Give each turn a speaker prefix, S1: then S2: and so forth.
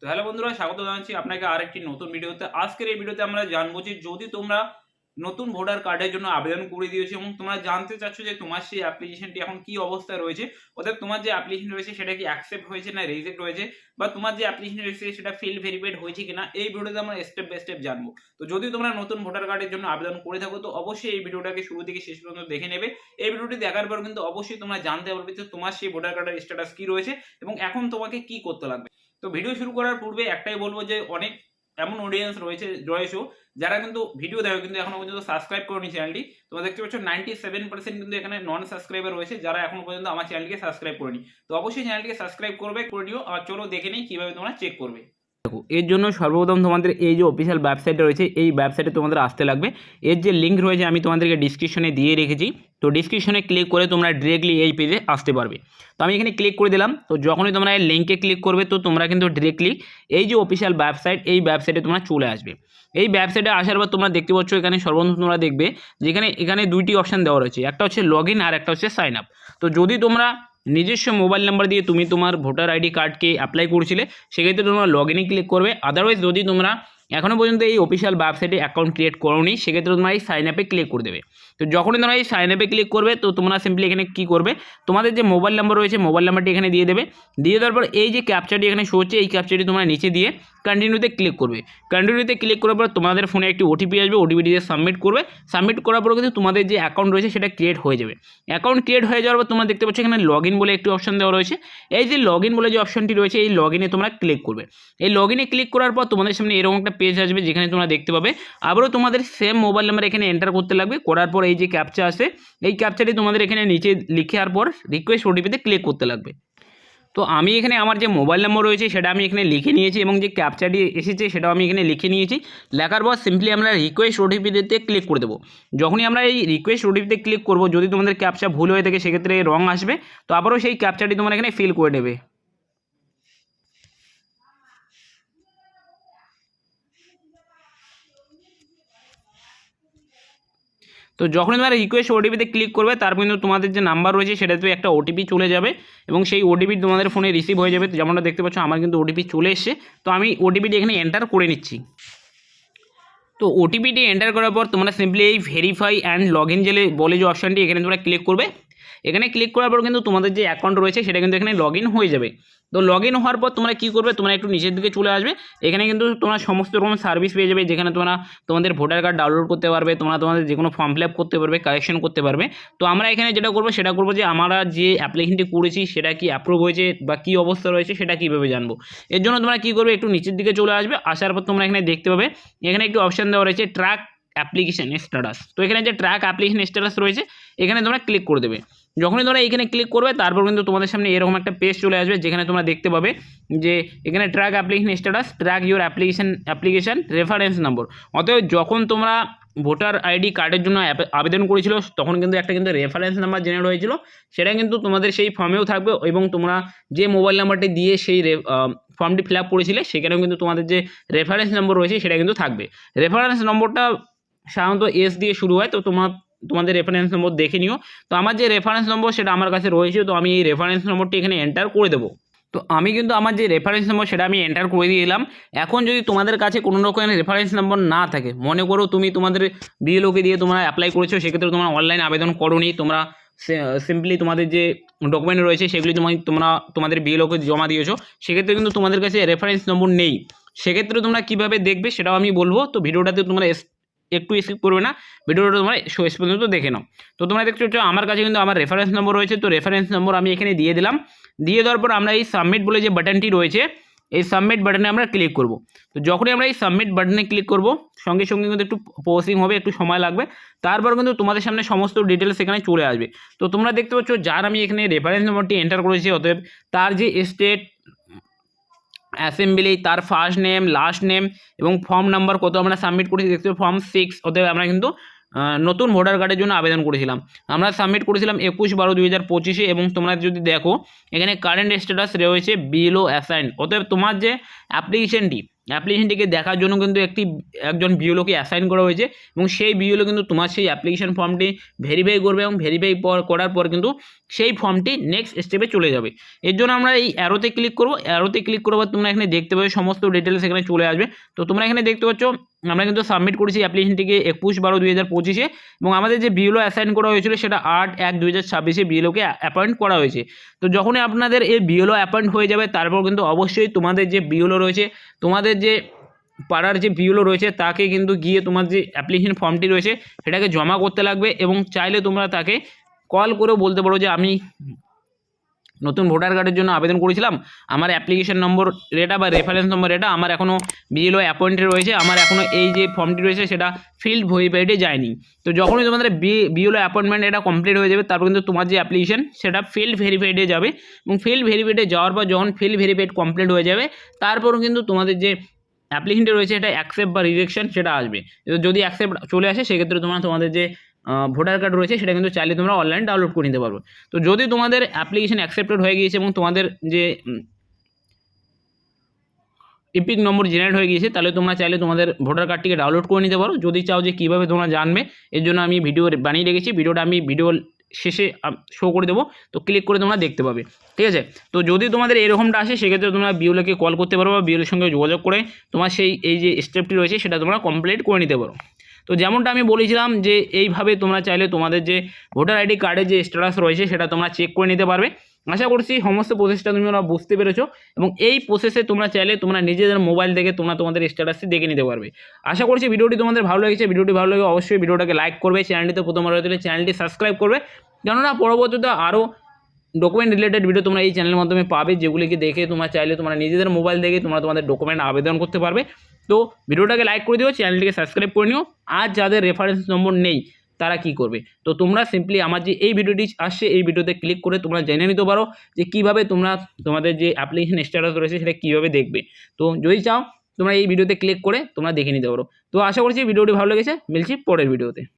S1: তো হ্যালো বন্ধুরা, স্বাগত জানাচ্ছি আপনাকে আরেকটি নতুন ভিডিওতে। আজকের এই ভিডিওতে আমরা জানবো যে যদি তোমরা নতুন ভোটার কার্ডের জন্য আবেদন করে দিয়েছো এবং তোমরা জানতে চাচ্ছ যে তোমার সেই অ্যাপ্লিকেশনটি এখন কি অবস্থায় রয়েছে, অর্থাৎ তোমার যে অ্যাপ্লিকেশন রয়েছে সেটা কি অ্যাকসেপ্ট হয়েছে না রিজেক্ট হয়েছে, বা তোমার যে অ্যাপ্লিকেশন রয়েছে সেটা ফিল ভেরিফাইড হয়েছে কিনা, এই ভিডিওতে আমরা স্টেপ বাই স্টেপ জানবো। তো যদি তোমরা নতুন ভোটার কার্ডের জন্য আবেদন করে থাকো তো অবশ্যই এই ভিডিওটাকে শুরু থেকে শেষ পর্যন্ত দেখে নেবে। এই ভিডিওটি দেখার পর কিন্তু অবশ্যই তোমরা জানতে পারবে যে তোমার সেই ভোটার কার্ডের স্ট্যাটাস কি রয়েছে এবং এখন তোমাকে কি করতে লাগবে। তো ভিডিও শুরু করার পূর্বে একটাই বলবো যে অনেক এমন অডিয়েন্স রয়েছে যারা কিন্তু ভিডিও দেখো কিন্তু এখনো পর্যন্ত সাবস্ক্রাইব করেনি চ্যানেলটি। তোমরা দেখতে পাচ্ছ 97% কিন্তু এখানে নন সাবস্ক্রাইবার রয়েছে যারা এখনো পর্যন্ত আমার চ্যানেলকে সাবস্ক্রাইব করেনি। তো অবশ্যই চ্যানেলটিকে সাবস্ক্রাইব করে নিও। আর চলো দেখে নিই কিভাবে তোমরা চেক করবে। দেখো, এর জন্য সর্বপ্রথম তোমাদের এই যে অফিসিয়াল ওয়েবসাইট রয়েছে এই ওয়েবসাইটে তোমাদের আসতে লাগবে। এর যে লিঙ্ক রয়েছে আমি তোমাদেরকে ডিসক্রিপশনে দিয়ে রেখেছি। তো ডিসক্রিপশনে ক্লিক করে তোমরা ডিরেক্টলি এই পেজে আসতে পারবে। তো আমি এখানে ক্লিক করে দিলাম। তো যখনই তোমরা এই লিঙ্কে ক্লিক করবে তো তোমরা কিন্তু ডিরেক্টলি এই যে অফিসিয়াল ওয়েবসাইট এই ওয়েবসাইটে তোমরা চলে আসবে। এই ওয়েবসাইটে আসার পর তোমরা দেখতে পাচ্ছ এখানে সর্বপ্রথম তোমরা দেখবে যেখানে এখানে দুইটি অপশান দেওয়া রয়েছে, একটা হচ্ছে লগ ইন আর একটা হচ্ছে সাইন আপ। তো যদি তোমরা নিজস্ব মোবাইল নাম্বার দিয়ে তুমি তোমার ভোটার আইডি কার্ডকে অ্যাপ্লাই করেছিলে সেক্ষেত্রে তোমরা লগ ইনে ক্লিক করবে। আদারওয়াইজ যদি তোমরা এখনও পর্যন্ত এই অফিসিয়াল ওয়েবসাইটে অ্যাকাউন্ট ক্রিয়েট করোনি সেক্ষেত্রে তোমরা এই সাইন আপে ক্লিক করে দেবে। তো যখনই তোমরা এই সাইন আপে ক্লিক করবে তো তোমরা সিম্পলি এখানে কী করবে, তোমাদের যে মোবাইল নাম্বার রয়েছে মোবাইল নাম্বারটি এখানে দিয়ে দেবে। দিয়ে দেওয়ার পর এই যে ক্যাপচারটি এখানে শো হচ্ছে এই ক্যাপচারটি তোমরা নিচে দিয়ে কন্টিনিউতে ক্লিক করবে। কন্টিনিউতে ক্লিক করার পর তোমাদের ফোনে একটি ওটিপি আসবে, ওটিপিটি দিয়ে সাবমিট করবে। সাবমিট করার পর কিন্তু তোমাদের যে অ্যাকাউন্ট রয়েছে সেটা ক্রিয়েট হয়ে যাবে। অ্যাকাউন্ট ক্রিয়েট হয়ে যাওয়ার পর তোমরা দেখতে পাচ্ছ এখানে লগ ইন বলে একটি অপশন দেওয়া রয়েছে। এই যে লগ ইন বলে যে অপশনটি রয়েছে এই লগ ইনে তোমরা ক্লিক করবে। এই লগ ইনে ক্লিক করার পর তোমাদের সামনে এরকম একটা পেজ আসবে যেখানে তোমরা দেখতে পাবে আবারও তোমাদের সেম মোবাইল নাম্বার এখানে এন্টার করতে লাগবে। করার পর এই যে ক্যাপচা আছে এই ক্যাপচাটি তোমাদের এখানে নিচে লিখে আর পর রিকোয়েস্ট ওটিপিতে ক্লিক করতে লাগবে। তো আমি এখানে আমার যে মোবাইল নম্বর রয়েছে সেটা আমি এখানে লিখে নিয়েছি এবং যে ক্যাপচাটি এসেছে সেটাও আমি এখানে লিখে নিয়েছি। লেখার পর সিম্পলি আমরা রিকোয়েস্ট ওটিপিতে ক্লিক করে দেবো। যখনই আমরা এই রিকোয়েস্ট ওটিপিতে ক্লিক করব যদি তোমাদের ক্যাপচা ভুল হয়ে থাকে সেক্ষেত্রে রং আসবে। তো আবারও সেই ক্যাপচাটি তোমরা এখানে ফিল করে নেবে। তো যখনই তোমরা রিকোয়েস্ট ওটিপিতে ক্লিক করবে তারপর কিন্তু তোমাদের যে নাম্বার রয়েছে সেটাতে একটা ওটিপি চলে যাবে এবং সেই ওটিপি তোমাদের ফোনে রিসিভ হয়ে যাবে। যেমনটা দেখতে পাচ্ছ আমার কিন্তু ওটিপি চলে এসছে। তো আমি ওটিপিটি এখানে এন্টার করে নিচ্ছি। তো ওটিপিটি এন্টার করার পর তোমরা সিম্পলি এই ভেরিফাই অ্যান্ড লগ ইন বলে যে অপশানটি এখানে তোমরা ক্লিক করবে। এখানে ক্লিক করার পর কিন্তু তোমাদের যে অ্যাকাউন্ট রয়েছে সেটা কিন্তু এখানে লগ ইন হয়ে যাবে। তো লগ ইন হওয়ার পর তোমরা কী করবে, তোমরা একটু নিচের দিকে চলে আসবে। এখানে কিন্তু তোমরা সমস্ত রকম সার্ভিস পেয়ে যাবে যেখানে তোমরা তোমাদের ভোটার কার্ড ডাউনলোড করতে পারবে, তোমরা তোমাদের যে কোনো ফর্ম ফিল আপ করতে পারবে, কারেকশন করতে পারবে। তো আমরা এখানে যেটা করবো সেটা করবো যে আমরা যে অ্যাপ্লিকেশনটি করেছি সেটা কি অ্যাপ্রুভ হয়েছে বা কী অবস্থা রয়েছে সেটা কীভাবে জানবো। এর জন্য তোমরা কী করবে, একটু নিচের দিকে চলে আসবে। আসার পর তোমরা এখানে দেখতে পাবে এখানে একটি অপশান দেওয়া রয়েছে ট্র্যাক অ্যাপ্লিকেশন স্ট্যাটাস। তো এখানে যে ট্র্যাক অ্যাপ্লিকেশন স্ট্যাটাস রয়েছে এখানে তোমরা ক্লিক করে দেবে। যখনই তোমরা এখানে ক্লিক করবে তারপর কিন্তু তোমাদের সামনে এরকম একটা পেজ চলে আসবে যেখানে তোমরা দেখতে পাবে যে এখানে track application status, track your application reference number. অতএব যখন তোমরা ভোটার আইডি কার্ডের জন্য আবেদন করেছিল তখন কিন্তু একটা কিন্তু রেফারেন্স নাম্বার জেনারেট হয়েছিল, সেটা কিন্তু তোমাদের সেই ফর্মেও থাকবে এবং তোমরা যে মোবাইল নাম্বারটি দিয়ে সেই ফর্মটি ফিল আপ করেছিলে সেখানেও কিন্তু তোমাদের যে রেফারেন্স নম্বর রয়েছে সেটা কিন্তু থাকবে। রেফারেন্স নম্বরটা সাধারণত এস দিয়ে শুরু হয়। তো তোমাদের রেফারেন্স নম্বর দেখে নিও। তো আমার যে রেফারেন্স নম্বর সেটা আমার কাছে রয়েছে, তো আমি এই রেফারেন্স নম্বরটি এখানে এন্টার করে দেবো। তো আমি কিন্তু আমার যে রেফারেন্স নম্বর সেটা আমি এন্টার করে দিয়ে এলাম। এখন যদি তোমাদের কাছে কোনো রকমের রেফারেন্স নম্বর না থাকে, মনে করো তুমি তোমাদের বিএলওকে দিয়ে তোমরা অ্যাপ্লাই করেছো, সেক্ষেত্রে তোমরা অনলাইন আবেদন করোনি, তোমরা সিম্পলি তোমাদের যে ডকুমেন্ট রয়েছে সেগুলি তোমরা তোমাদের বিএলওকে জমা দিয়েছো, সেক্ষেত্রে কিন্তু তোমাদের কাছে রেফারেন্স নম্বর নেই। সেক্ষেত্রে তোমরা কীভাবে দেখবে সেটাও আমি বলবো। তো ভিডিওটাতে তোমরা একটু স্কিপ করবে না, ভিডিওটা তোমরা শেষ পর্যন্ত দেখে নাও। তো তোমরা দেখছো আমার কাছে কিন্তু আমার রেফারেন্স নম্বর রয়েছে। তো রেফারেন্স নম্বর আমি এখানে দিয়ে দিলাম। দিয়ে দেওয়ার পর আমরা এই সাবমিট বলে যে বাটনটি রয়েছে এই সাবমিট বাটনে আমরা ক্লিক করব। তো যখনই আমরা এই সাবমিট বাটনে ক্লিক করব সঙ্গে সঙ্গে কিন্তু একটু প্রসেসিং হবে, একটু সময় লাগবে। তারপর কিন্তু তোমাদের সামনে সমস্ত ডিটেলস এখানে চলে আসবে। তো তোমরা দেখতে পাচ্ছ যার আমি এখানে রেফারেন্স নম্বরটি এন্টার করেছি, অতএব তার যে স্টেট, অ্যাসেম্বলি, তার ফার্স্ট নেম, লাস্ট নেম এবং ফর্ম নাম্বার কত আমরা সাবমিট করেছি দেখতে ফর্ম 6। অতএব আমরা কিন্তু নতুন ভোটার কার্ডের জন্য আবেদন করেছিলাম, আমরা সাবমিট করেছিলাম 21/12/2025 এবং তোমরা যদি দেখো এখানে কারেন্ট স্ট্যাটাস রয়েছে বিলো অ্যাসাইন। অতএব তোমার যে অ্যাপ্লিকেশনটি
S2: অ্যাপ্লিকেশনটিকে দেখার জন্য কিন্তু একজন বিএলওকে অ্যাসাইন করা হয়েছে এবং সেই বিএলও কিন্তু তোমার সেই অ্যাপ্লিকেশন ফর্মটি ভেরিফাই করবে এবং ভেরিফাই করার পর কিন্তু সেই ফর্মটি নেক্সট স্টেপে চলে যাবে। এর জন্য আমরা এই অ্যারোতে ক্লিক করব। অ্যারোতে ক্লিক করবার তোমরা এখানে দেখতে পাবে সমস্ত ডিটেলস এখানে চলে আসবে। তো তোমরা এখানে দেখতে পাচ্ছ আমরা কিন্তু সাবমিট করেছি অ্যাপ্লিকেশনটিকে 21/12/2025 এবং আমাদের যে বিএলও অ্যাসাইন করা হয়েছিল সেটা 8/1/2026 বিএলওকে অ্যাপয়েন্ট করা হয়েছে। তো যখনই আপনাদের এই বিএলও অ্যাপয়েন্ট হয়ে যাবে তারপর কিন্তু অবশ্যই তোমাদের যে বিএলও রয়েছে, তোমাদের যে পাড়ার যে বিএলও রয়েছে তাকে কিন্তু গিয়ে তোমার যে অ্যাপ্লিকেশন ফর্মটি রয়েছে সেটাকে জমা করতে লাগবে এবং চাইলে তোমরা তাকে কল করেও বলতে পারো যে আমি নতুন ভোটার কার্ডের জন্য আবেদন করেছিলাম, আমার অ্যাপ্লিকেশন নম্বর এটা বা রেফারেন্স নম্বর এটা আমার এখনও বিএলও অ্যাপয়েন্টেড রয়েছে, আমার এখনও এই যে ফর্মটি রয়েছে সেটা ফিল্ড ভেরিফাইডে যায়নি। তো যখনই তোমাদের বিএলও অ্যাপয়েন্টমেন্ট এটা কমপ্লিট হয়ে যাবে তারপর কিন্তু তোমার যে অ্যাপ্লিকেশন সেটা ফিল্ড ভেরিফাইডে যাবে এবং ফিল্ড ভেরিফাইডে যাওয়ার পর যখন ফিল্ড ভেরিফাইড কমপ্লিট হয়ে যাবে তারপরও কিন্তু তোমাদের যে অ্যাপ্লিকেশনটি রয়েছে এটা অ্যাকসেপ্ট বা রিজেকশন সেটা আসবে। যদি অ্যাকসেপ্ট চলে আসে সেক্ষেত্রে তোমাদের যে ভোটার কার্ড রয়েছে সেটা কিন্তু চাইলে তোমরা অনলাইন ডাউনলোড করে নিতে পারবে। তো যদি তোমাদের অ্যাপ্লিকেশন অ্যাকসেপ্টেড হয়ে গিয়েছে এবং তোমাদের যে ইপিক নম্বর জেনারেট হয়ে গিয়েছে তাহলে তোমরা চাইলে তোমাদের ভোটার কার্ডটিকে ডাউনলোড করে নিতে পারো। যদি চাও যে কীভাবে তোমরা জানবে এর জন্য আমি ভিডিও বানিয়ে রেখেছি, ভিডিওটা আমি ভিডিও শেষে শো করে দেবো, তো ক্লিক করে তোমরা দেখতে পাবে, ঠিক আছে। তো যদি তোমাদের এরকমটা আসে সেক্ষেত্রে তোমরা বিএলওকে কল করতে পারো বা বিএলওর সঙ্গে যোগাযোগ করে তোমার এই যে স্টেপটি রয়েছে সেটা তোমরা কমপ্লিট করে নিতে পারো। তো যেমনটা আমি বলেছিলাম যে এইভাবে তোমরা চাইলে তোমাদের যে ভোটার আইডি কার্ডের যে স্ট্যাটাস রয়েছে সেটা তোমরা চেক করে নিতে পারবে। আশা করছি সমস্ত প্রসেসটা তোমরা বুঝতে পেরেছো এবং এই প্রসেসে তোমরা চাইলে তোমরা নিজেদের মোবাইল থেকে তোমরা তোমাদের স্ট্যাটাসটি দেখে নিতে পারবে। আশা করছি ভিডিওটি তোমাদের ভালো লেগেছে। ভিডিওটি ভালো লাগে অবশ্যই ভিডিওটাকে লাইক করবে, চ্যানেলটিতে প্রথমবার হয়ে গেলে চ্যানেলটি সাবস্ক্রাইব করবে, কেননা পরবর্তীতে আরও ডকুমেন্ট রিলেটেড ভিডিও তোমরা এই চ্যানেলের মাধ্যমে পাবে, যেগুলিকে দেখে তোমরা চাইলে তোমরা নিজেদের মোবাইল থেকে তোমরা তোমাদের ডকুমেন্ট আবেদন করতে পারবে। তো ভিডিওটাকে লাইক করে দিও, চ্যানেলটিকে সাবস্ক্রাইব করে নিও। আর যাদের রেফারেন্স নম্বর নেই তারা কি করবে, তো তোমরা সিম্পলি আমার যে এই ভিডিওটি আসছে এই ভিডিওতে ক্লিক করে তোমরা জেনে নিতে পারো যে কীভাবে তোমরা তোমাদের যে অ্যাপ্লিকেশন স্ট্যাটাস রয়েছে সেটা কীভাবে দেখবে। তো যদি চাও তোমরা এই ভিডিওতে ক্লিক করে তোমরা দেখে নিতে পারো। তো আশা করছি ভিডিওটি ভালো লেগেছে, মিলছি পরের ভিডিওতে।